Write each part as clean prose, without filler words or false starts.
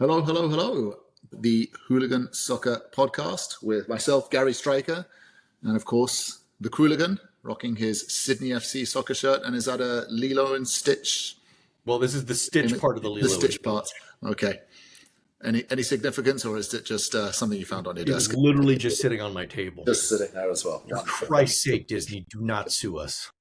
Hello, hello, hello. The Hooligan Soccer podcast with myself, Gary Striker, and of course, the Qooligan, rocking his Sydney FC soccer shirt. And is that a Lilo and Stitch? Well, this is the Stitch part of the Lilo. The Stitch part. Okay. Any significance, or is it just something you found on your It was desk? literally just sitting on my table. Just sitting there as well. For Christ's sake, Disney, do not sue us.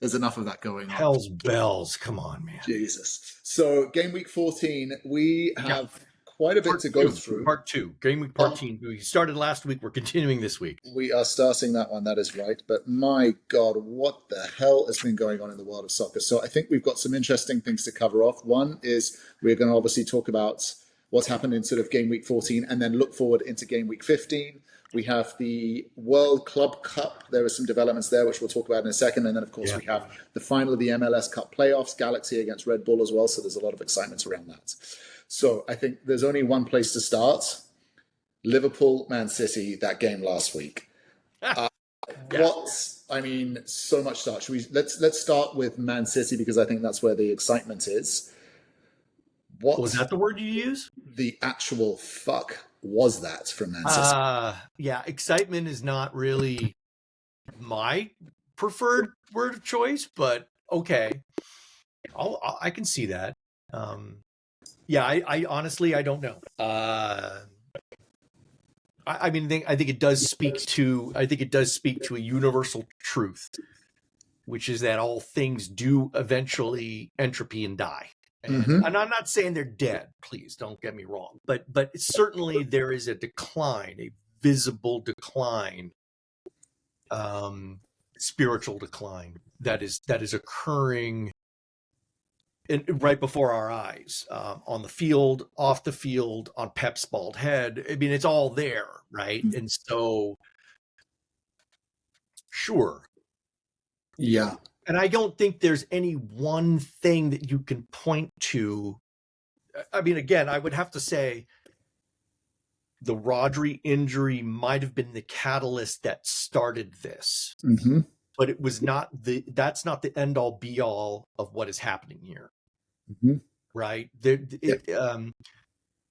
There's enough of that going on. Hell's bells. Come on, man. Jesus. So, game week 14, we have quite a bit to go through. Part two. Game week 14. We started last week. We're continuing this week. We are starting that one. That is right. But my God, what the hell has been going on in the world of soccer? So I think we've got some interesting things to cover off. One is we're going to obviously talk about what's happened in sort of game week 14 and then look forward into game week 15. We have the World Club Cup. There are some developments there, which we'll talk about in a second. And then, of course, we have the final of the MLS Cup playoffs, Galaxy against Red Bull as well. So there's a lot of excitement around that. So I think there's only one place to start. Liverpool, Man City, that game last week. So much start. Let's start with Man City because I think that's where the excitement is. What was that the word you use? The actual fuck was that from Man City? Excitement is not really my preferred word of choice, but okay, I can see that. I honestly I don't know. I think it does speak to a universal truth, which is that all things do eventually entropy and die. And I'm not saying they're dead, please don't get me wrong, but certainly there is a decline, a visible decline, spiritual decline that is occurring right before our eyes, on the field, off the field, on Pep's bald head. I mean, it's all there, right? And so, sure. Yeah. And I don't think there's any one thing that you can point to. I mean, again, I would have to say the Rodri injury might have been the catalyst that started this, but it was that's not the end all be all of what is happening here. Right.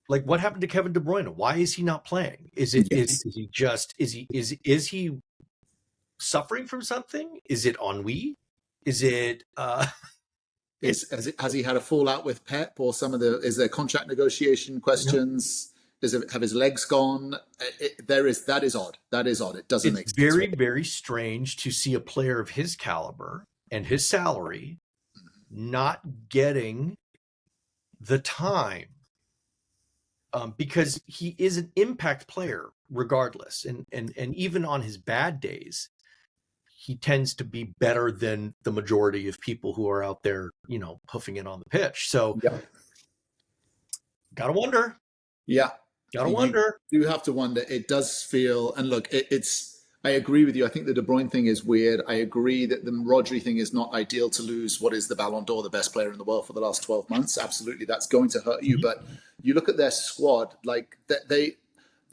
Like what happened to Kevin De Bruyne? Why is he not playing? Is he suffering from something? Is it ennui? Is it has he had a fallout with Pep, or is there contract negotiation questions? Have his legs gone? That is odd. It doesn't make sense. It's very, very strange to see a player of his caliber and his salary not getting the time, because he is an impact player regardless, and even on his bad days, he tends to be better than the majority of people who are out there, hoofing it on the pitch. So, gotta wonder. Yeah, wonder. You have to wonder. It does feel, and look, I agree with you. I think the De Bruyne thing is weird. I agree that the Rodri thing is not ideal to lose what is the Ballon d'Or, the best player in the world for the last 12 months. Absolutely, that's going to hurt you. But you look at their squad, like the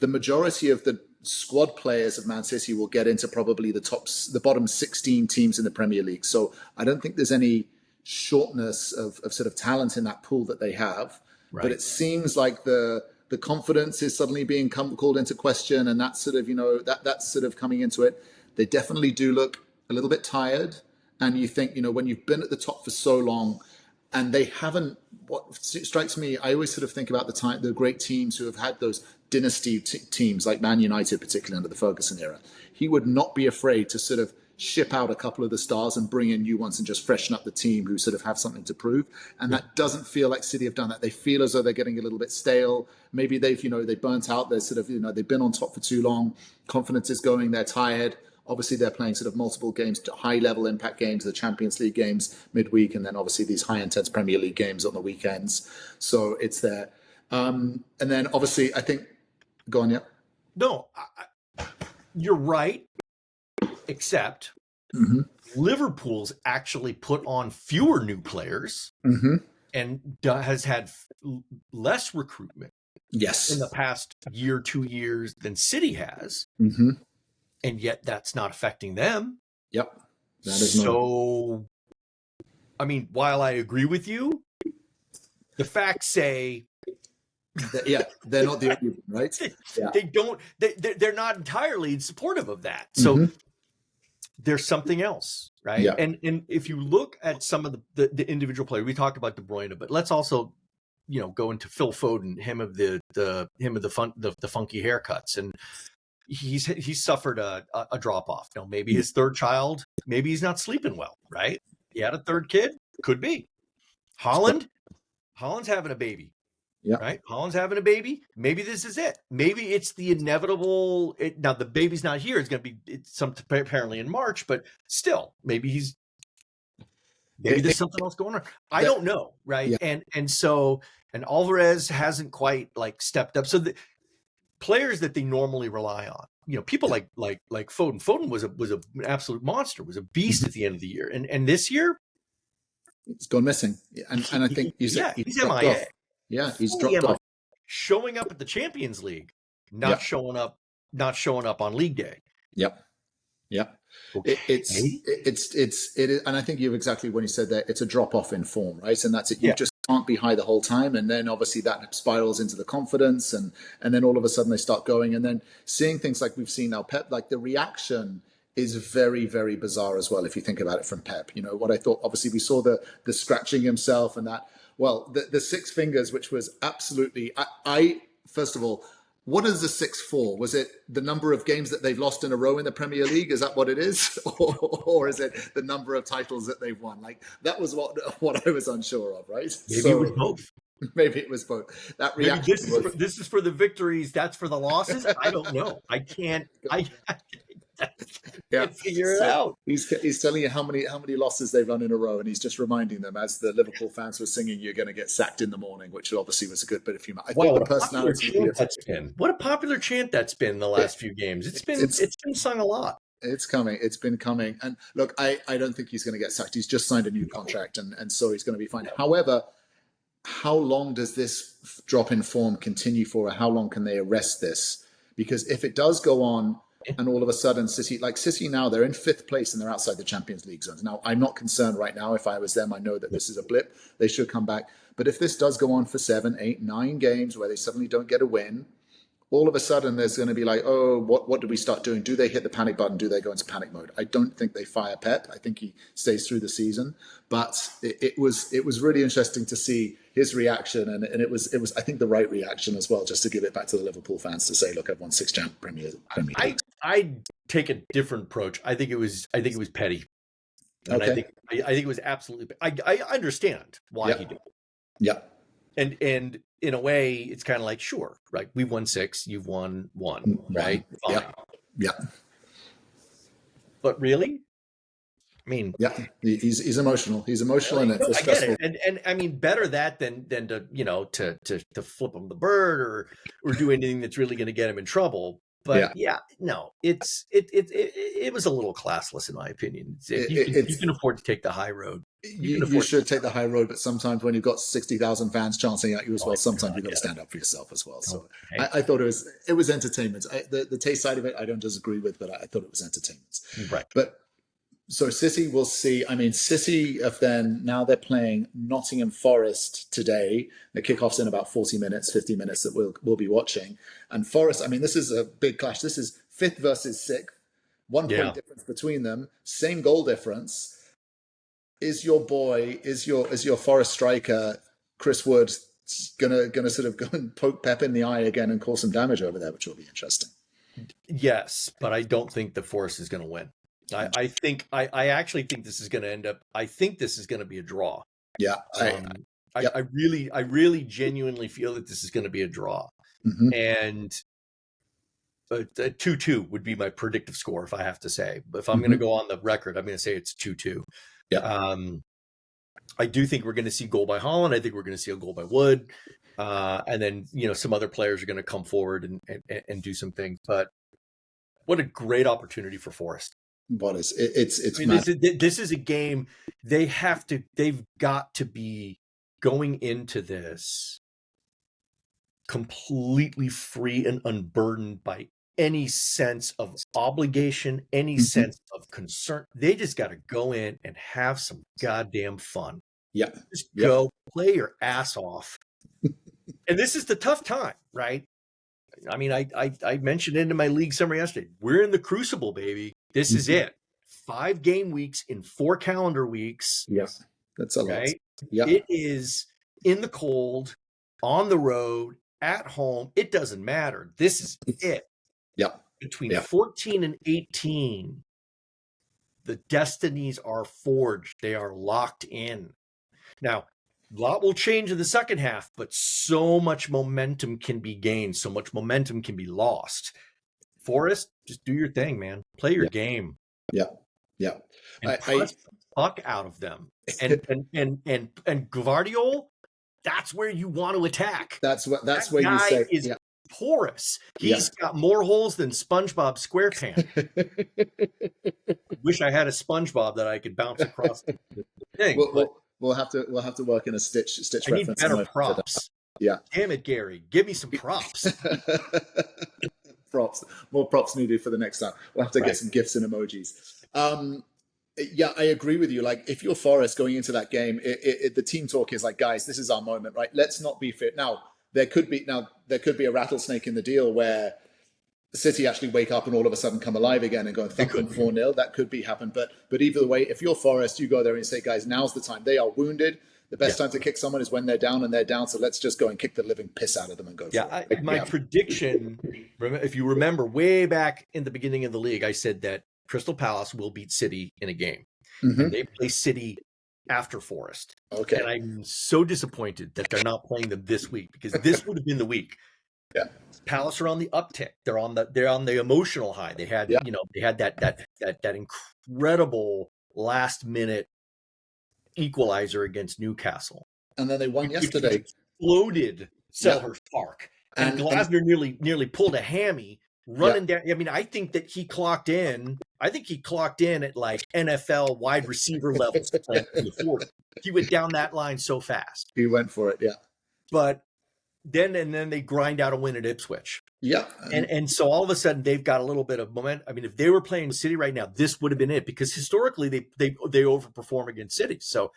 majority of the squad players of Man City will get into probably the bottom 16 teams in the Premier League. So I don't think there's any shortness of sort of talent in that pool that they have. Right. But it seems like the confidence is suddenly being called into question, and that's sort of, that's sort of coming into it. They definitely do look a little bit tired. And you think, when you've been at the top for so long and they haven't, what strikes me, I always sort of think about the great teams who have had those dynasty teams like Man United, particularly under the Ferguson era. He would not be afraid to sort of ship out a couple of the stars and bring in new ones and just freshen up the team who sort of have something to prove. And that doesn't feel like City have done that. They feel as though they're getting a little bit stale. Maybe they burnt out. They're sort of, they've been on top for too long. Confidence is going. They're tired. Obviously, they're playing sort of multiple games, high-level impact games, the Champions League games midweek, and then obviously these high-intense Premier League games on the weekends. So it's there. And then obviously, I think, go on, yeah. No, you're right, except Liverpool's actually put on fewer new players and has had less recruitment in the past year, 2 years than City has. And yet that's not affecting them. Yep. That is so, I mean, while I agree with you, The facts say Yeah, they're not the only one, right? Yeah. they're not entirely supportive of that. So there's something else, right? Yeah. And if you look at some of the individual players, we talked about De Bruyne, but let's also go into Phil Foden, him of the funky haircuts, and he's suffered a drop off. Maybe his third child, maybe he's not sleeping well, right? He had a third kid, could be. Holland's having a baby. Yeah. Right. Holland's having a baby. Maybe this is it. Maybe it's the inevitable. Now the baby's not here. It's going to be apparently in March, but still, maybe there's something else going on. I don't know. Right. Yeah. And Alvarez hasn't quite stepped up. So the players that they normally rely on, people like Foden. Foden was an absolute monster, was a beast at the end of the year. And this year, it's gone missing. And I think he's MIA. Off. Yeah, he's dropped off. Showing up at the Champions League, not showing up on League Day. Yep. Okay. It is, and I think you've exactly when you said that it's a drop off in form, right? And that's it. You just can't be high the whole time, and then obviously that spirals into the confidence, and then all of a sudden they start going, and then seeing things like we've seen now, Pep, like the reaction is very, very bizarre as well. If you think about it from Pep, what I thought. Obviously, we saw the scratching himself and that. Well, the six fingers, which was absolutely. I first of all, what is the 6 for? Was it the number of games that they've lost in a row in the Premier League? Is that what it is, or is it the number of titles that they've won? Like that was what I was unsure of, right? Maybe it was both. Maybe it was both. That reaction. This is for the victories. That's for the losses. I don't know. I can't. Figure it out. He's telling you how many losses they've run in a row, and he's just reminding them, as the Liverpool fans were singing, "You're going to get sacked in the morning," which obviously was a good bit of humor. I think the personality. What a popular chant that's been in the last few games. It's been sung a lot. It's coming. It's been coming. And look, I don't think he's going to get sacked. He's just signed a new contract, and so he's going to be fine. However, how long does this drop in form continue for? Or how long can they arrest this? Because if it does go on, and all of a sudden City now, they're in 5th place and they're outside the Champions League zones. Now, I'm not concerned right now. If I was them, I know that this is a blip. They should come back. But if this does go on for 7, 8, 9 games where they suddenly don't get a win, all of a sudden there's going to be like, oh, what do we start doing? Do they hit the panic button? Do they go into panic mode? I don't think they fire Pep. I think he stays through the season. But it was really interesting to see his reaction, and it was I think the right reaction as well, just to give it back to the Liverpool fans to say, look, I've won 6 Premier Leagues. I take a different approach. I think it was petty. And okay. I think it was absolutely. I understand why he did it. Yeah. And in a way, it's kind of like, sure, right? We've won 6, you've won 1, right? Fine. Yeah. But really, I mean, yeah, he's emotional. He's emotional, and it's stressful. And I mean, better that than to flip him the bird or do anything that's really going to get him in trouble. But it was a little classless in my opinion. You can afford to take the high road. You should take the high road, but sometimes when you've got 60,000 fans chanting at you as well, sometimes you've got to stand up for yourself as well. So I thought it was entertainment. The taste side of it, I don't disagree with, but I thought it was entertainment. Right. But so City, we'll see. I mean, City now they're playing Nottingham Forest today. The kickoff's in about 50 minutes that we'll be watching. And Forest, I mean, this is a big clash. This is 5th versus 6th. 1 point difference between them. Same goal difference. Is your Forest striker Chris Wood gonna sort of go and poke Pep in the eye again and cause some damage over there, which will be interesting. Yes, but I don't think the Forest is going to win. I actually think this is going to end up. I think this is going to be a draw. Yeah, I really genuinely feel that this is going to be a draw, and a 2-2 would be my predictive score if I have to say. But if I'm going to go on the record, I'm going to say it's 2-2. Yeah. I do think we're going to see a goal by Holland. I think we're going to see a goal by Wood, and then some other players are going to come forward and do some things. But what a great opportunity for Forest! What is it's? I mean, this is a game they've got to be going into this completely free and unburdened by any sense of obligation, any sense of concern. They just got to go in and have some goddamn fun. Yeah. Just Yeah. go play your ass off. And this is the tough time, right? I mean, I mentioned it in my league summary yesterday. We're in the crucible, baby. This is it. 5 game weeks in 4 calendar weeks. Yeah. That's a lot. Right? Yeah. It is in the cold, on the road, at home. It doesn't matter. This is it. Yeah. Between 14 and 18, the destinies are forged. They are locked in. Now, a lot will change in the second half, but so much momentum can be gained. So much momentum can be lost. Forrest, just do your thing, man. Play your game. Yeah. Yeah. And press the fuck out of them. And Gvardiol, that's where you want to attack. That's where you say is porous. He's got more holes than SpongeBob SquarePants. Wish I had a SpongeBob that I could bounce across the thing. We'll have to work in a Stitch I reference. need better props. Yeah. Damn it, Gary. Give me some props. Props. More props needed for the next time. We'll have to get some GIFs and emojis. Yeah, I agree with you. Like, if you're Forest going into that game, the team talk is like, guys, this is our moment, right? Let's not be fit. Now, there could be a rattlesnake in the deal where City actually wake up and all of a sudden come alive again and go and thump them 4-0. That could be happen. But either way, if you're Forest, you go there and say, guys, now's the time. They are wounded. The best time to kick someone is when they're down, and they're down. So let's just go and kick the living piss out of them and go. My prediction, if you remember way back in the beginning of the league, I said that Crystal Palace will beat City in a game. And they play City after Forest. Okay. And I'm so disappointed that they're not playing them this week, because this would have been the week. Yeah. Palace are on the uptick. They're on the emotional high. They had they had that incredible last minute equalizer against Newcastle. And then they won yesterday. Exploded Selhurst Park. And Glasner nearly pulled a hammy running down. I mean, I think that he clocked in. I think he clocked in at like NFL wide receiver levels. He went down that line so fast. He went for it, yeah. But then they grind out a win at Ipswich. Yeah. And so all of a sudden they've got a little bit of momentum. I mean, if they were playing City right now, this would have been it, because historically they overperform against City. So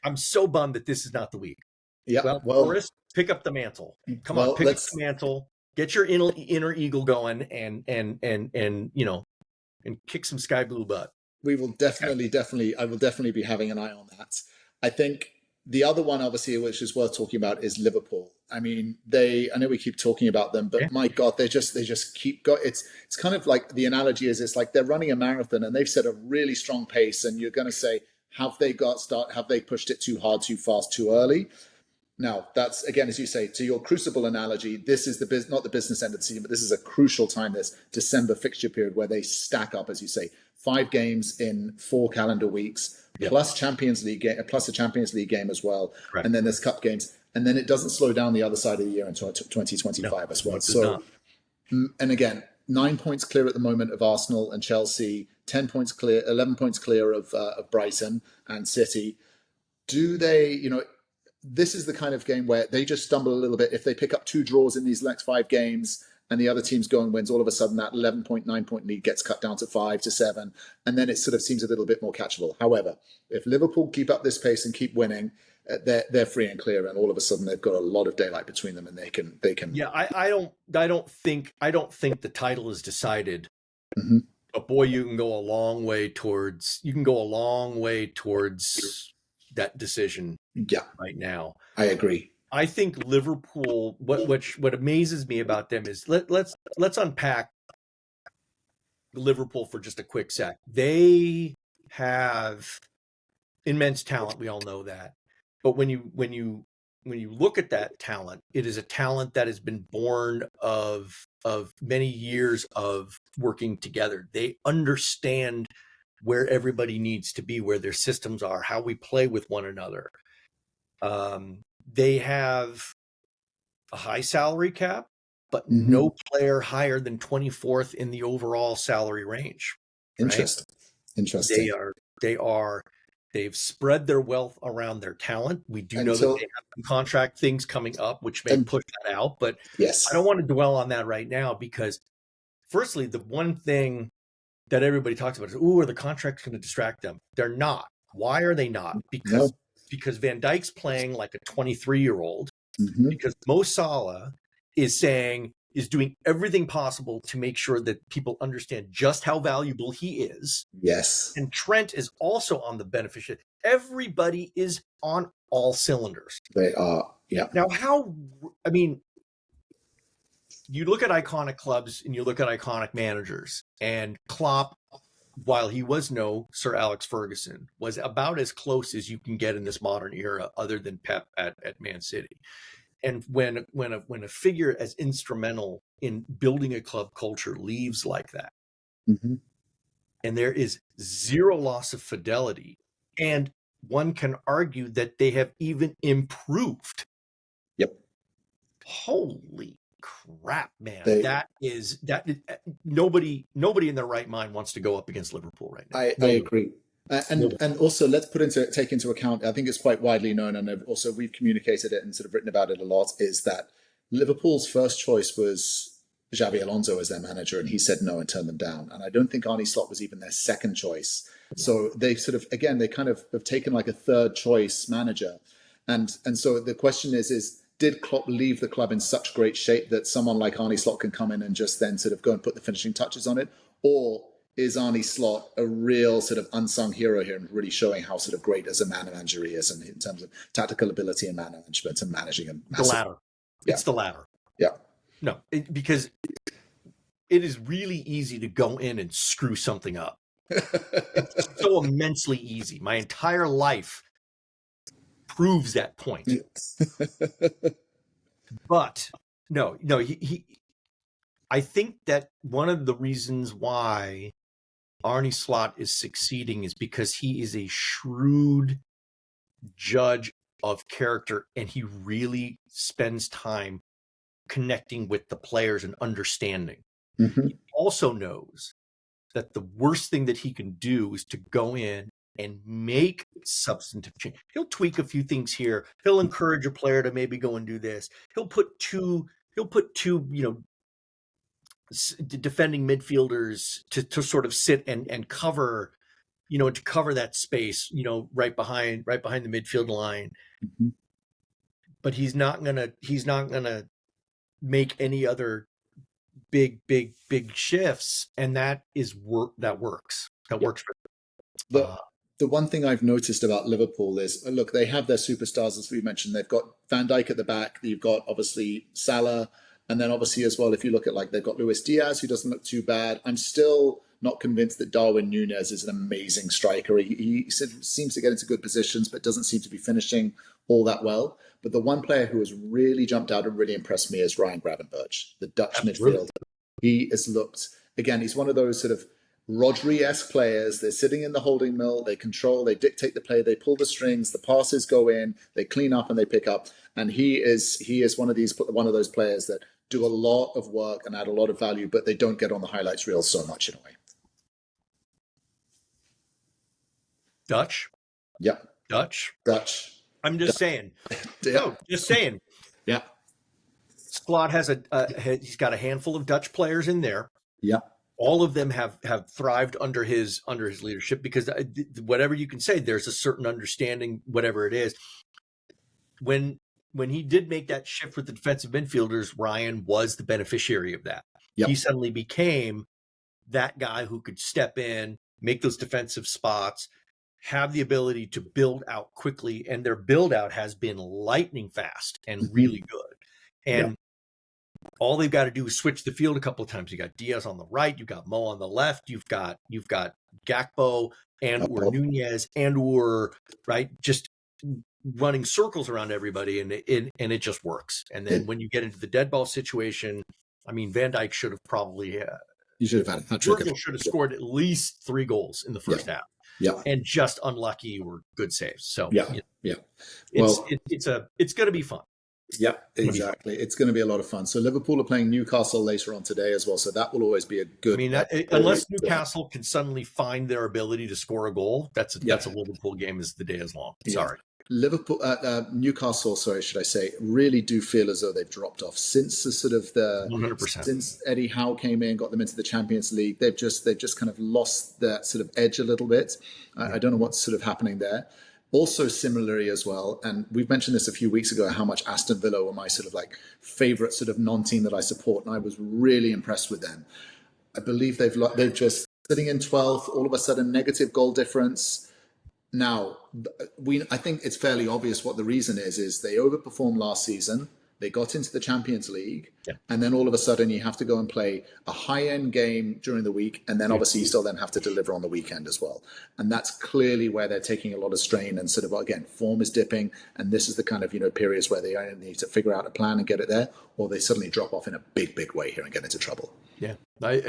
I'm so bummed that this is not the week. Yeah. Well, Forrest, pick up the mantle. Come on, pick up the mantle. Get your inner eagle going, and kick some sky blue butt. We will definitely. I will definitely be having an eye on that. I think the other one, obviously, which is worth talking about, is Liverpool. I mean, I know we keep talking about them, but my God, they just keep going. It's kind of like, the analogy is, it's like they're running a marathon and they've set a really strong pace, and you're going to say, have they pushed it too hard, too fast, too early? Now, that's, again, as you say, to your crucible analogy, this is not the business end of the season, but this is a crucial time, this December fixture period, where they stack up, as you say, 5 games in 4 calendar weeks, plus a Champions League game as well. Right. And then there's cup games. And then it doesn't slow down the other side of the year until 2025 as well. So, and again, 9 points clear at the moment of Arsenal and Chelsea, 10 points clear, 11 points clear of Brighton and City. Do they, this is the kind of game where they just stumble a little bit. If they pick up 2 draws in these next 5 games and the other team's go and wins, all of a sudden that 11-point, 9-point lead gets cut down to 5 to 7. And then it sort of seems a little bit more catchable. However, if Liverpool keep up this pace and keep winning, they're free and clear. And all of a sudden they've got a lot of daylight between them, and they can. Yeah, I don't think the title is decided. Mm-hmm. But boy, you can go a long way towards that decision. Yeah. Right now, I agree. I think Liverpool. What amazes me about them is let's unpack Liverpool for just a quick sec. They have immense talent. We all know that. But when you look at that talent, it is a talent that has been born of many years of working together. They understand where everybody needs to be, where their systems are, how we play with one another. They have a high salary cap, but no player higher than 24th in the overall salary range. Interesting. Right? Interesting. They've spread their wealth around their talent. We do know that they have some contract things coming up, which may push that out. But I don't want to dwell on that right now, because firstly, the one thing that everybody talks about is, are the contracts going to distract them? They're not. Why are they not? Because because Van Dijk's playing like a 23-year-old, Mm-hmm. because Mo Salah is doing everything possible to make sure that people understand just how valuable he is. Yes. And Trent is also on the beneficiary. Everybody is on all cylinders. They are. Yeah. Now, you look at iconic clubs and you look at iconic managers, and Klopp, while he was no Sir Alex Ferguson, was about as close as you can get in this modern era, other than Pep at Man City. And when a figure as instrumental in building a club culture leaves like that, Mm-hmm. and there is zero loss of fidelity, and one can argue that they have even improved. Yep. Holy crap, man! Nobody in their right mind wants to go up against Liverpool right now. I agree. And also let's take into account, I think it's quite widely known, and also we've communicated it and sort of written about it a lot, is that Liverpool's first choice was Xabi Alonso as their manager, and he said no and turned them down. And I don't think Arne Slot was even their second choice. So they sort of, again, they kind of have taken like a third choice manager. And so the question is did Klopp leave the club in such great shape that someone like Arne Slot can come in and just then sort of go and put the finishing touches on it? Or is Arne Slot a real sort of unsung hero here and really showing how sort of great as a manager he is, and in terms of tactical ability and management and managing a massive... The latter. Yeah. It's the latter. Yeah. No, because it is really easy to go in and screw something up. It's so immensely easy. My entire life proves that point. But no, I think that one of the reasons why Arne Slot is succeeding is because he is a shrewd judge of character, and he really spends time connecting with the players and understanding. Mm-hmm. He also knows that the worst thing that he can do is to go in and make substantive change. He'll tweak a few things here. He'll encourage a player to maybe go and do this. He'll put two, defending midfielders to sort of sit and cover, to cover that space, right behind the midfield line. Mm-hmm. But he's not gonna make any other big shifts, and that works. That works for them. The one thing I've noticed about Liverpool is, look, they have their superstars, as we mentioned. They've got Van Dijk at the back. You've got, obviously, Salah. And then, obviously, as well, if you look at, they've got Luis Diaz, who doesn't look too bad. I'm still not convinced that Darwin Núñez is an amazing striker. He seems to get into good positions, but doesn't seem to be finishing all that well. But the one player who has really jumped out and really impressed me is Ryan Gravenberch, the Dutch midfielder. He has looked, again, he's one of those sort of Rodri-esque players. They're sitting in the holding mill, they control, they dictate the play, they pull the strings, the passes go in, they clean up and they pick up. And he is one of those players that do a lot of work and add a lot of value, but they don't get on the highlights reel so much in a way. Dutch? Yeah. Dutch? I'm just saying. Yeah. No, just saying. Yeah. Slot has he's got a handful of Dutch players in there. Yeah. All of them have thrived under his leadership, because whatever you can say, there's a certain understanding, whatever it is. When he did make that shift with the defensive midfielders, Ryan was the beneficiary of that. Yep. He suddenly became that guy who could step in, make those defensive spots, have the ability to build out quickly, and their build out has been lightning fast and really good. And all they've got to do is switch the field a couple of times. You got Diaz on the right, you've got Mo on the left, you've got Gakpo or Núñez or right, just running circles around everybody, and it just works. And then when you get into the dead ball situation, I mean, Van Dijk should have probably you should have had a hat trick. Virgil should have scored at least 3 goals in the first half. Yeah, and just unlucky or good saves. So it's going to be fun. Yeah, exactly. It's going to be a lot of fun. So Liverpool are playing Newcastle later on today as well. So that will always be a good. I mean, unless Newcastle can suddenly find their ability to score a goal, that's a Liverpool game as the day is long. Sorry. Newcastle, should I say, really do feel as though they've dropped off since the sort of 100%. Since Eddie Howe came in, got them into the Champions League. They've just kind of lost that sort of edge a little bit. I don't know what's sort of happening there. Also, similarly as well, and we've mentioned this a few weeks ago, how much Aston Villa were my sort of like favorite sort of non-team that I support, and I was really impressed with them. I believe they've just sitting in 12th, all of a sudden negative goal difference. Now, I think it's fairly obvious what the reason is they overperformed last season. They got into the Champions League, Yeah. and then all of a sudden you have to go and play a high-end game during the week, and then obviously you still then have to deliver on the weekend as well. And that's clearly where they're taking a lot of strain, and sort of, again, form is dipping, and this is the kind of, periods where they either need to figure out a plan and get it there, or they suddenly drop off in a big, big way here and get into trouble. Yeah. They're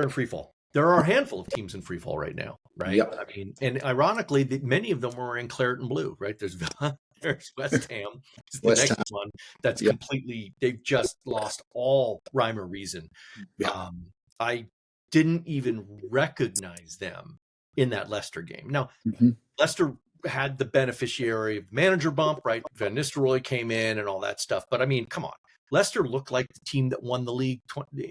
in free fall. There are a handful of teams in free fall right now, right? Yep. I mean, and ironically, many of them were in claret and blue, right? There's Villa, there's West Ham, the West next Ham. one that's Yep. completely, they've just lost all rhyme or reason. Yeah. I didn't even recognize them in that Leicester game. Now, Leicester had the beneficiary of manager bump, right? Van Nistelrooy came in and all that stuff. But I mean, come on. Leicester looked like the team that won the league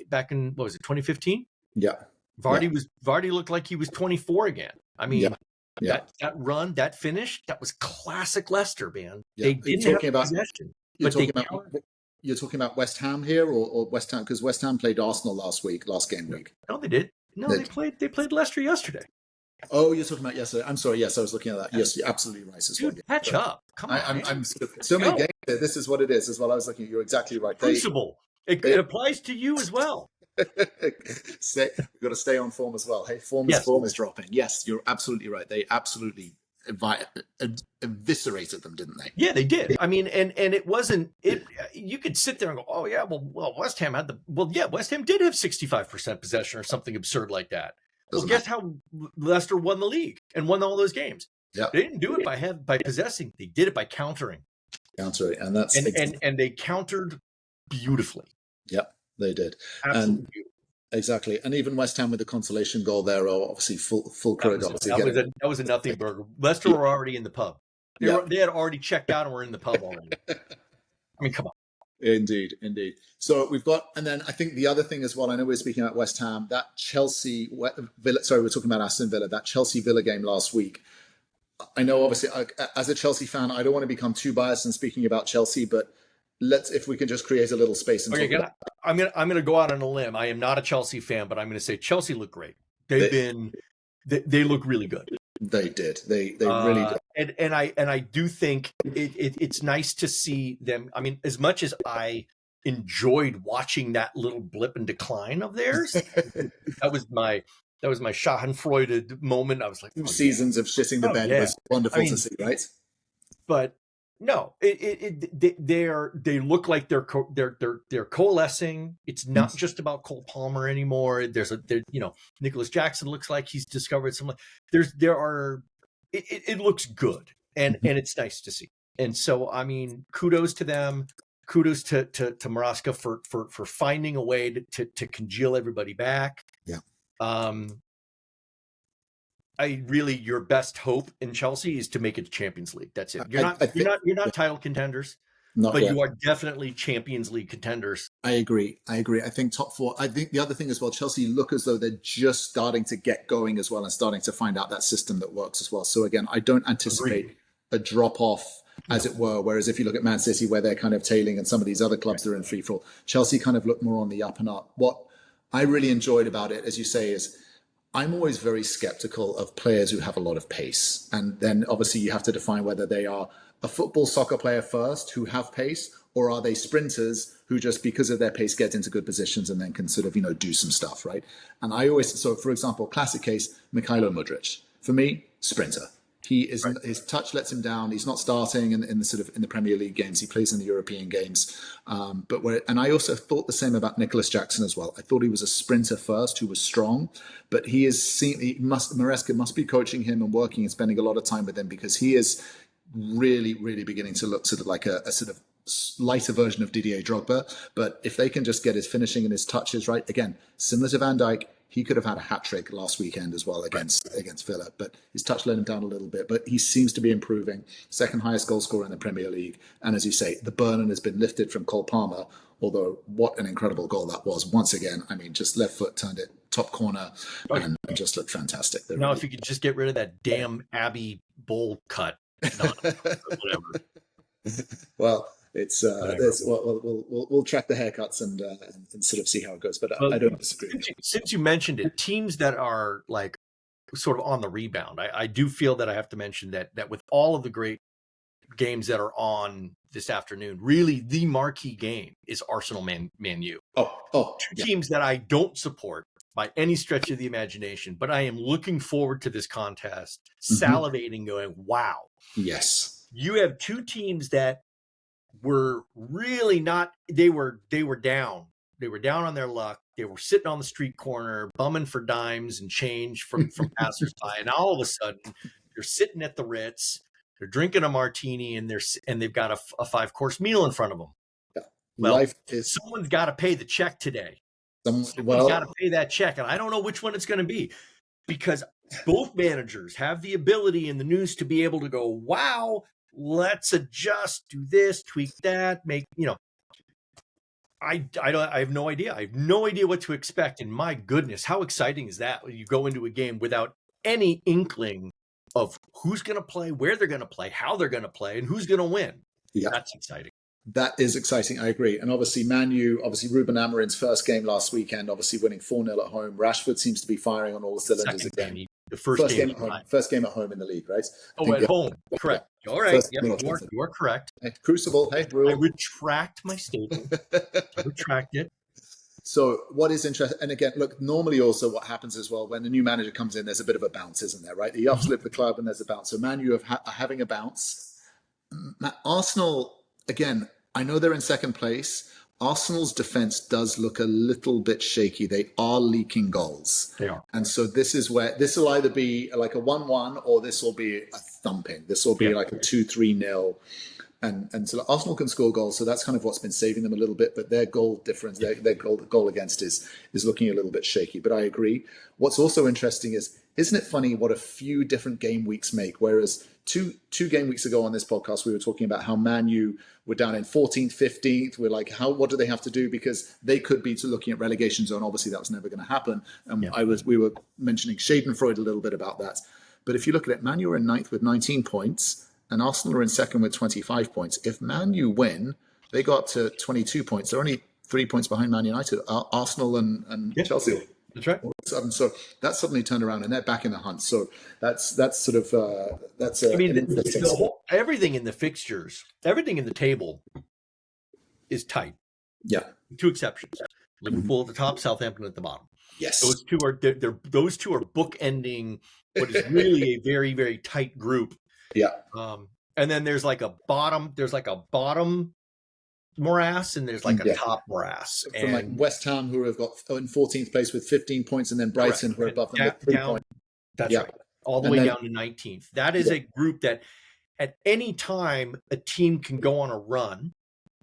back in, what was it, 2015? Yeah. Vardy looked like he was 24 again. I mean, Yeah. that run, that finish, that was classic Leicester, man. Yeah. They didn't have possession. You're talking about West Ham here, or West Ham, because West Ham played Arsenal last game week. No, they did. No, they played Leicester yesterday. Oh, you're talking about yesterday. I'm sorry. Yes, I was looking at that. Yes, you're absolutely right as well. Dude, catch up. Come on. I'm so many games here. This is what it is as well. I was looking. You're exactly right. Principle. It applies to you as well. We've got to stay on form as well. Hey, form is dropping. Yes, you're absolutely right. They absolutely eviscerated them, didn't they? Yeah, they did. I mean, and it wasn't it. You could sit there and go, oh yeah, well, West Ham West Ham did have 65% possession or something absurd like that. Guess how Leicester won the league and won all those games? Yeah, they didn't do it by possessing. They did it by countering. And that's and they countered beautifully. Yep, they did. Absolutely. Exactly, and even West Ham with the consolation goal there, obviously full credit. That was a nothing burger. Leicester were already in the pub. They had already checked out and were in the pub already. I mean, come on. Indeed. So we've got, and then I think the other thing as well, I know we're speaking about West Ham, that Chelsea Villa, sorry, we're talking about Aston Villa, that Chelsea Villa game last week. I know obviously as a Chelsea fan, I don't want to become too biased in speaking about Chelsea, but if we can just create a little space. And I'm gonna go out on a limb. I am not a Chelsea fan, but I'm going to say Chelsea look great. They look really good. They did. They really did. And I do think it's nice to see them. I mean, as much as I enjoyed watching that little blip and decline of theirs, that was my Schadenfreude moment. I was like, 2 seasons of shitting the bed was wonderful to see, right? But no, they look like they're coalescing. It's not just about Cole Palmer anymore. Nicholas Jackson looks like he's discovered some. It looks good, and it's nice to see. And so, I mean, kudos to them. Kudos to Maresca for finding a way to congeal everybody back. Yeah. Your best hope in Chelsea is to make it to Champions League. That's it. You're not title contenders, but you are definitely Champions League contenders. I agree. I think top 4. I think the other thing as well, Chelsea look as though they're just starting to get going as well and starting to find out that system that works as well. So again, I don't anticipate a drop off, as it were. Whereas if you look at Man City, where they're kind of tailing, and some of these other clubs that are in free fall, Chelsea kind of look more on the up and up. What I really enjoyed about it, as you say, is I'm always very skeptical of players who have a lot of pace. And then obviously you have to define whether they are a soccer player first who have pace, or are they sprinters who just because of their pace get into good positions and then can sort of, do some stuff, right? And so for example, classic case, Mikhailo Mudryk. For me, sprinter. He is his touch lets him down. He's not starting in the Premier League games. He plays in the European games. And I also thought the same about Nicholas Jackson as well. I thought he was a sprinter first, who was strong, but Maresca must be coaching him and working and spending a lot of time with him, because he is really, really beginning to look sort of like a sort of lighter version of Didier Drogba. But if they can just get his finishing and his touches right, again, similar to Van Dijk, he could have had a hat-trick last weekend as well against Villa, but his touch let him down a little bit. But he seems to be improving. Second highest goal scorer in the Premier League. And as you say, the burden has been lifted from Cole Palmer, although what an incredible goal that was. Once again, I mean, just left foot turned it top corner and just look fantastic. Now, really, if you could just get rid of that damn Abbey bowl cut, whatever. Well, it's we'll track the haircuts and sort of see how it goes. But I don't disagree. Since you mentioned it, teams that are like sort of on the rebound, I do feel that I have to mention that with all of the great games that are on this afternoon, really the marquee game is Arsenal Man U. Two teams that I don't support by any stretch of the imagination, but I am looking forward to this contest, salivating, going, wow. Yes. You have two teams that were really not, they were down. They were down on their luck. They were sitting on the street corner, bumming for dimes and change from passersby. And all of a sudden, they're sitting at the Ritz, they're drinking a martini, and they've got a 5-course meal in front of them. Yeah. Well, someone's got to pay the check today. Someone's got to pay that check. And I don't know which one it's going to be, because both managers have the ability in the news to be able to go, wow, let's adjust, do this, tweak that, make, I have no idea. I have no idea what to expect. And my goodness, how exciting is that when you go into a game without any inkling of who's going to play, where they're going to play, how they're going to play, and who's going to win. Yeah. That's exciting. That is exciting. I agree. And obviously, Man U, Ruben Amorim's first game last weekend, obviously winning 4-0 at home. Rashford seems to be firing on all the cylinders again. The first game at home. First game at home in the league, right? At home. Correct. All right. Yep, you are correct. Hey, Crucible. Hey, I retract my statement. I retract it. So what is interesting, and again, look, normally also what happens as well, when a new manager comes in, there's a bit of a bounce, isn't there, right? You uplift the club and there's a bounce. So Man U are having a bounce. Arsenal, again, I know they're in second place. Arsenal's defense does look a little bit shaky. They are leaking goals. They are. And so this is where this will either be like a 1-1 or this will be a thumping. This will be like a 2-3-0. And so Arsenal can score goals. So that's kind of what's been saving them a little bit. But their goal difference, their goal against is looking a little bit shaky. But I agree. What's also interesting is, isn't it funny what a few different game weeks make? Whereas two game weeks ago on this podcast, we were talking about how Man U were down in 14th, 15th. We're like, what do they have to do? Because they could be looking at relegation zone. Obviously, that was never going to happen. And we were mentioning Schadenfreude a little bit about that. But if you look at it, Man U are in 9th with 19 points, and Arsenal are in second with 25 points. If Man U win, they go up to 22 points. They're only 3 points behind Man United, Arsenal and Chelsea. That's right. So that's suddenly turned around, and they're back in the hunt. So that's sort of that's. Everything in the fixtures, everything in the table is tight. Yeah. 2 exceptions: Liverpool at the top, Southampton at the bottom. Yes. Those two are bookending what is really a very, very tight group. Yeah. And then there's like a bottom morass, and there's like a top morass. From like West Ham, who have got in 14th place with 15 points, and then Brighton, who are above them with 3 points. That's right. All the way down to 19th. That is a group that at any time a team can go on a run.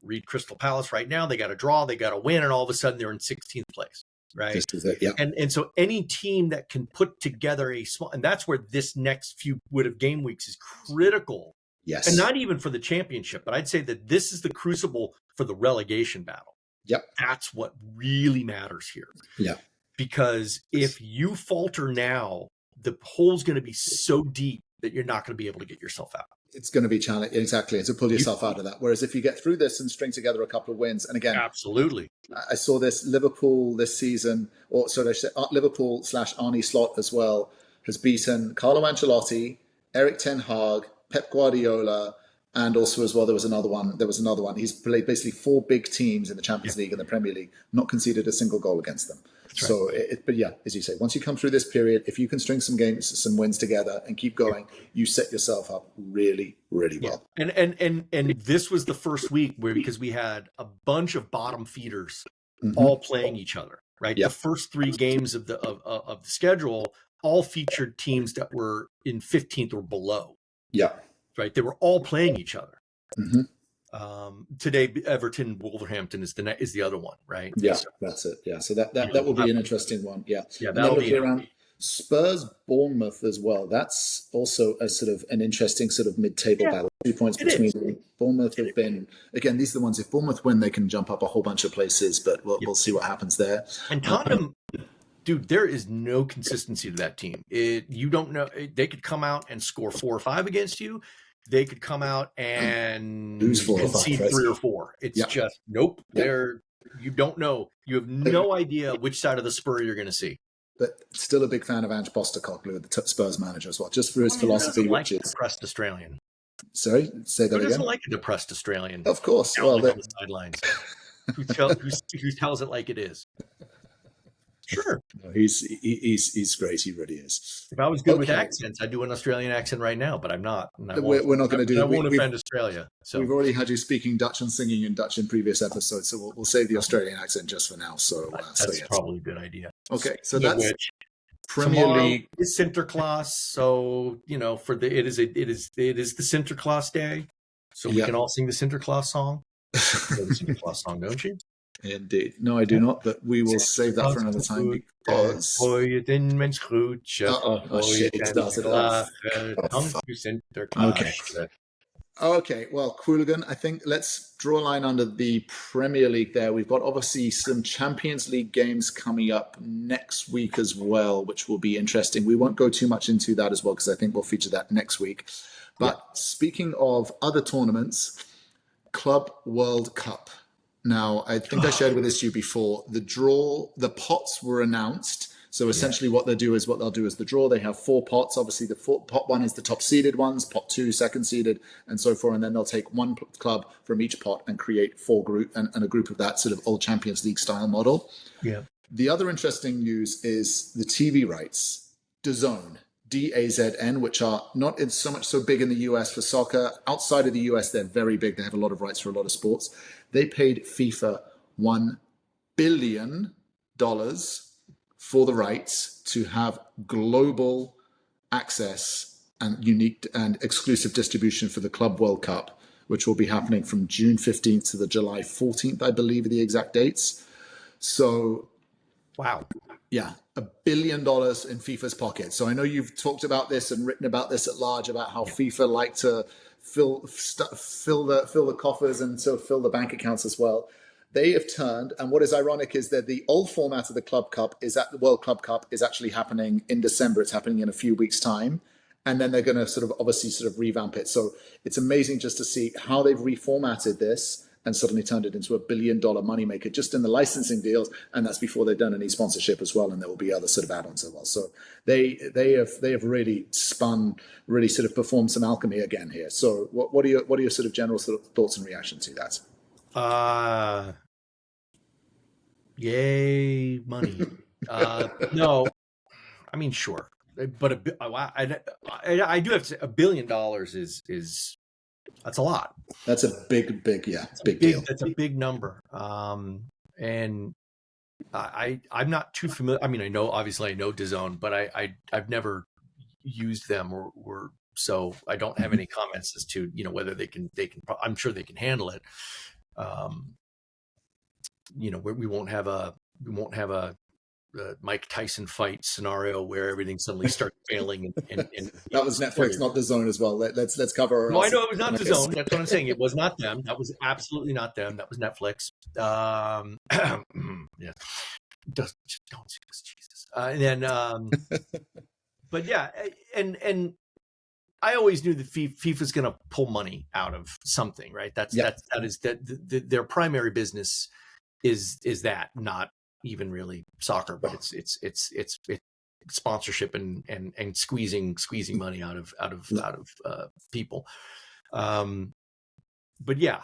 Read Crystal Palace right now. They got a draw, they got a win, and all of a sudden they're in 16th place. Right. This is it, yeah. And so any team that can put together a small, and that's where this next few game weeks is critical. Yes. And not even for the championship, but I'd say that this is the crucible for the relegation battle. Yep. That's what really matters here. Yeah. Because if you falter now, the hole's going to be so deep that you're not going to be able to get yourself out. It's going to be challenging, exactly, to pull yourself out of that. Whereas if you get through this and string together a couple of wins, and again, absolutely, I saw this Liverpool this season, or sorry, Liverpool / Arne Slot as well, has beaten Carlo Ancelotti, Eric Ten Hag, Pep Guardiola, and also as well there was another one. He's played basically 4 big teams in the Champions League and the Premier League, not conceded a single goal against them. That's so, right. But yeah, as you say, once you come through this period, if you can string some wins together and keep going, you set yourself up really, really well. Yeah. And this was the first week because we had a bunch of bottom feeders all playing each other. Right, the first 3 games of the schedule all featured teams that were in 15th or below. Yeah, right. They were all playing each other. Mm-hmm. Today, Everton, Wolverhampton is the other one, right? Yeah, so, that's it. Yeah, so that will be an interesting one. Yeah, that'll be around Spurs, Bournemouth as well. That's also a sort of an interesting sort of mid-table battle. 2 points between them. Bournemouth have been, again, these are the ones. If Bournemouth win, they can jump up a whole bunch of places, but we'll see what happens there. And Tottenham dude, there is no consistency to that team. You don't know. They could come out and score 4 or 5 against you. They could come out and lose 4 or 5, concede right? 3 or 4. It's just nope. You don't know. You have no idea which side of the spur you're going to see. But still a big fan of Ange Postecoglou, the Spurs manager as well, just for his philosophy, which is depressed Australian. Sorry, say that again. Who doesn't like a depressed Australian? Of course. Well, on the sidelines. who tells it like it is? Sure. No, he's great. He really is. If I was good with accents, I'd do an Australian accent right now, but I'm not. We're not going to do. I won't offend Australia. So we've already had you speaking Dutch and singing in Dutch in previous episodes, so we'll save the Australian accent just for now. So that's probably a good idea. Okay, so that's Premier League is Sinterklaas. So it is the Sinterklaas day. So we can all sing the Sinterklaas song. You know the Sinterklaas song, don't you? Indeed. No, I do not, but we will save that for another time because... shit, it started off. Okay, well, Qooligan, I think let's draw a line under the Premier League there. We've got obviously some Champions League games coming up next week as well, which will be interesting. We won't go too much into that as well because I think we'll feature that next week. But speaking of other tournaments, Club World Cup. Now, I think I shared with this you before. The pots were announced. So essentially what they'll do is the draw. They have 4 pots. Obviously, pot 1 is the top seeded ones, pot 2, second seeded, and so forth. And then they'll take 1 club from each pot and create 4 group and a group of that sort of old Champions League style model. Yeah. The other interesting news is the TV rights. DAZN, DAZN, which are not so much so big in the US for soccer. Outside of the US, they're very big. They have a lot of rights for a lot of sports. They paid FIFA $1 billion for the rights to have global access and unique and exclusive distribution for the Club World Cup, which will be happening from June 15th to the July 14th, I believe are the exact dates. So, wow. Yeah, $1 billion in FIFA's pocket. So I know you've talked about this and written about this at large, about how FIFA like to fill the coffers and so fill the bank accounts as well. They have turned, and what is ironic is that the old format of the Club Cup is that the World Club Cup is actually happening in December. It's happening in a few weeks' time. And then they're going to obviously revamp it. So it's amazing just to see how they've reformatted this and suddenly turned it into $1 billion moneymaker just in the licensing deals. And that's before they've done any sponsorship as well. And there will be other add-ons as well. So they have really performed some alchemy again here. So what are your general thoughts and reaction to that? Yay, money. No, I mean, sure. But I do have to say $1 billion is that's a lot. That's a big deal. That's a big number. And I'm not too familiar. I mean, I know DAZN, but I've never used them or so I don't have any comments as to, whether they can, I'm sure they can handle it. We won't have a Mike Tyson fight scenario where everything suddenly starts failing. And that was Netflix, not DAZN as well. Let's cover. No, I know it was not DAZN. That's what I'm saying. It was not them. That was absolutely not them. That was Netflix. Yeah, just don't see this, Jesus. And then, but yeah, and I always knew that FIFA's going to pull money out of something, right? That is their primary business is that, not even really soccer, but it's sponsorship and squeezing money out of people. But yeah,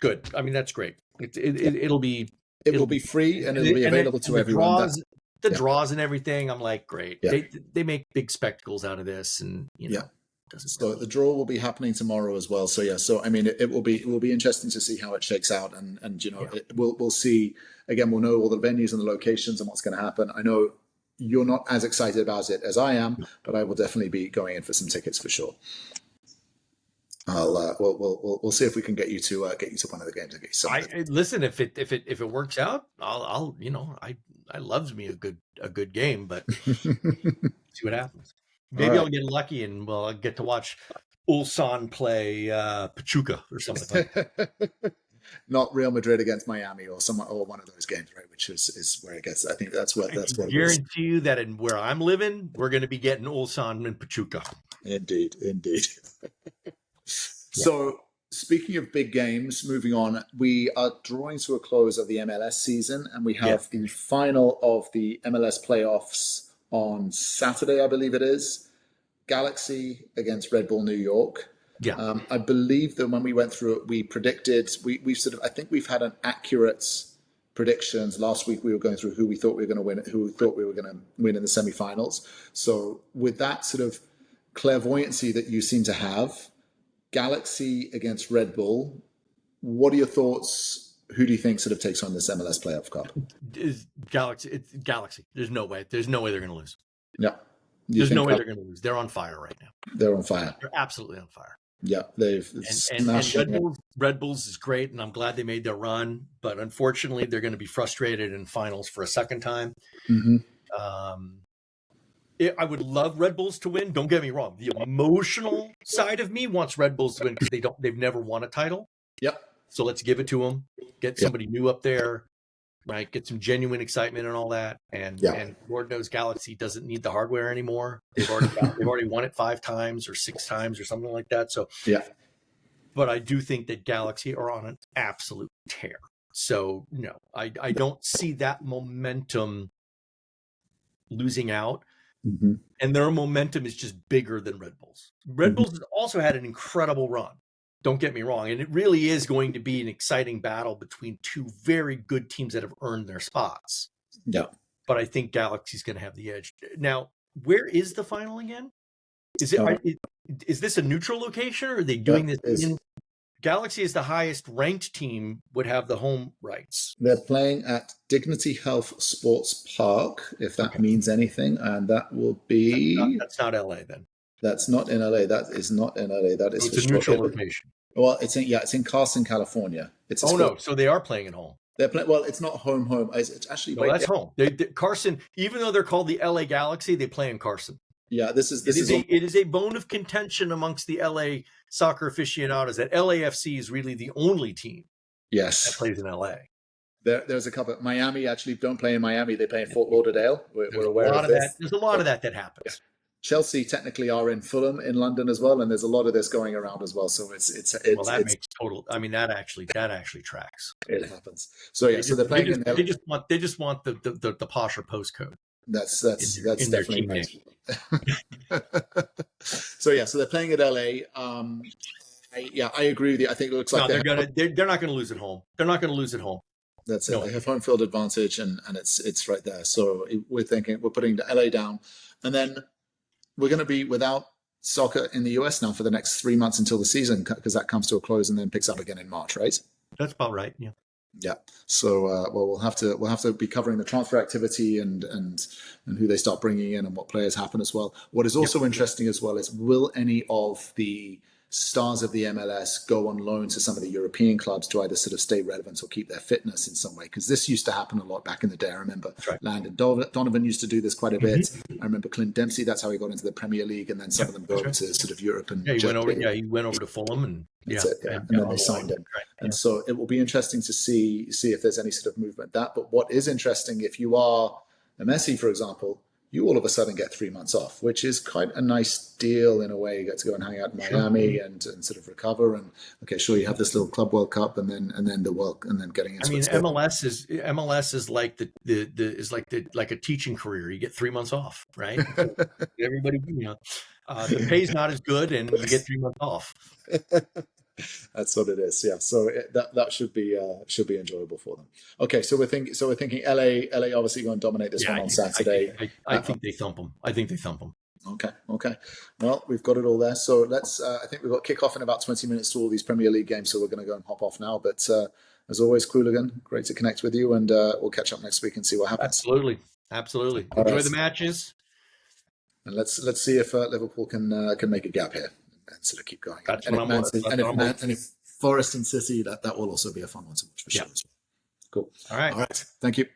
good. I mean, that's great. It will be free and it'll be available to everyone. The draws and everything, I'm like, great. Yeah. They make big spectacles out of this, and So the draw will be happening tomorrow as well. So yeah, I mean, it will be interesting to see how it shakes out, and we'll see. Again, we'll know all the venues and the locations and what's going to happen. I know you're not as excited about it as I am, but I will definitely be going in for some tickets for sure. We'll see if we can get you to one of the games. Listen, if it works out, I'll I loves me a good game, but see what happens. Maybe I'll get lucky and I'll get to watch Ulsan play Pachuca or something like that. not Real Madrid against Miami or someone or one of those games, right? Which is where it gets. I think that's what I it is. guarantee you that in where I'm living, we're going to be getting Ulsan and Pachuca. Indeed. So, speaking of big games, moving on, we are drawing to a close of the MLS season, and we have the final of the MLS playoffs on Saturday, I believe it is. Galaxy against Red Bull New York. Yeah. I believe that when we went through it, we predicted, we sort of, I think we've had an accurate predictions. Last week we were going through who we thought we were going to win, who we thought we were going to win in the semifinals. So with that sort of clairvoyancy that you seem to have, Galaxy against Red Bull, what are your thoughts? Who do you think sort of takes on this MLS Playoff Cup? It's Galaxy. There's no way they're going to lose. Yeah. There's no way they're going to lose. They're on fire right now. They're on fire. They're absolutely on fire. Yeah, they've and Red Bulls is great, and I'm glad they made their run. But unfortunately, they're going to be frustrated in finals for a second time. Mm-hmm. I would love Red Bulls to win. Don't get me wrong. The emotional side of me wants Red Bulls to win because they've never won a title. Yep. So let's give it to them. Get somebody new up there. Right, get some genuine excitement and all that, and Lord knows Galaxy doesn't need the hardware anymore. They've already won it 5 times or 6 times or something like that. So but I do think that Galaxy are on an absolute tear. So no, I don't see that momentum losing out, and their momentum is just bigger than Red Bulls. Red Bulls has also had an incredible run. Don't get me wrong. And it really is going to be an exciting battle between 2 very good teams that have earned their spots. Yeah. But I think Galaxy's going to have the edge. Now, where is the final again? Is this a neutral location, or are they doing this in Galaxy is the highest ranked team, would have the home rights? They're playing at Dignity Health Sports Park, if that means anything, and that will be that's not LA then. That's not in LA. That is not in LA. That is it's a neutral location. Well, it's in Carson, California. No, so they are playing at home. They're playing. Well, it's not home. It's actually that's home. Carson, even though they're called the LA Galaxy, they play in Carson. Yeah, it is a bone of contention amongst the LA soccer aficionados that LAFC is really the only team. Yes, that plays in LA. There's a couple. Miami actually don't play in Miami. They play in Fort Lauderdale. We're aware of this. There's a lot of that happens. Yeah. Chelsea technically are in Fulham in London as well, and there's a lot of this going around as well. So it's makes total. I mean, that actually tracks. It happens. So so they're playing. They just want the posher postcode. That's definitely nice. So they're playing at LA. I agree with you. I think it looks like they're not gonna lose at home. They're not gonna lose at home. That's it. They have home field advantage, and it's right there. So we're putting the LA down, and then we're going to be without soccer in the US now for the next 3 months until the season, because that comes to a close and then picks up again in March, right? That's about right. Yeah. Yeah. So we'll have to be covering the transfer activity and who they start bringing in and what players happen as well. What is also interesting as well is, will any of the stars of the MLS go on loan to some of the European clubs to either sort of stay relevant or keep their fitness in some way? Because this used to happen a lot back in the day. I remember Landon Donovan used to do this quite a bit. I remember Clint Dempsey, that's how he got into the Premier League, and then some of them go over to sort of Europe. And he went over to Fulham, and then they signed him. And so it will be interesting to see if there's any sort of movement that. But what is interesting, if you are a Messi, for example, you all of a sudden get 3 months off, which is quite a nice deal in a way. You get to go and hang out in Miami and sort of recover. And you have this little Club World Cup, and then the World, and then getting into. I mean, MLS is like like a teaching career. You get 3 months off, right? Everybody, the pay's not as good, and you get 3 months off. That's what it is. Yeah. So that should be enjoyable for them. Okay. So we're thinking LA obviously going to dominate this one on Saturday. I think they thump them. Okay. Well, we've got it all there. So let's, I think we've got kickoff in about 20 minutes to all these Premier League games. So we're going to go and hop off now. But as always, Qooligan, great to connect with you, and we'll catch up next week and see what happens. Absolutely. Enjoy the matches. And let's see if Liverpool can make a gap here and sort of keep going. And if Forest and City, that will also be a fun one to watch for sure as well. Cool. All right. Thank you.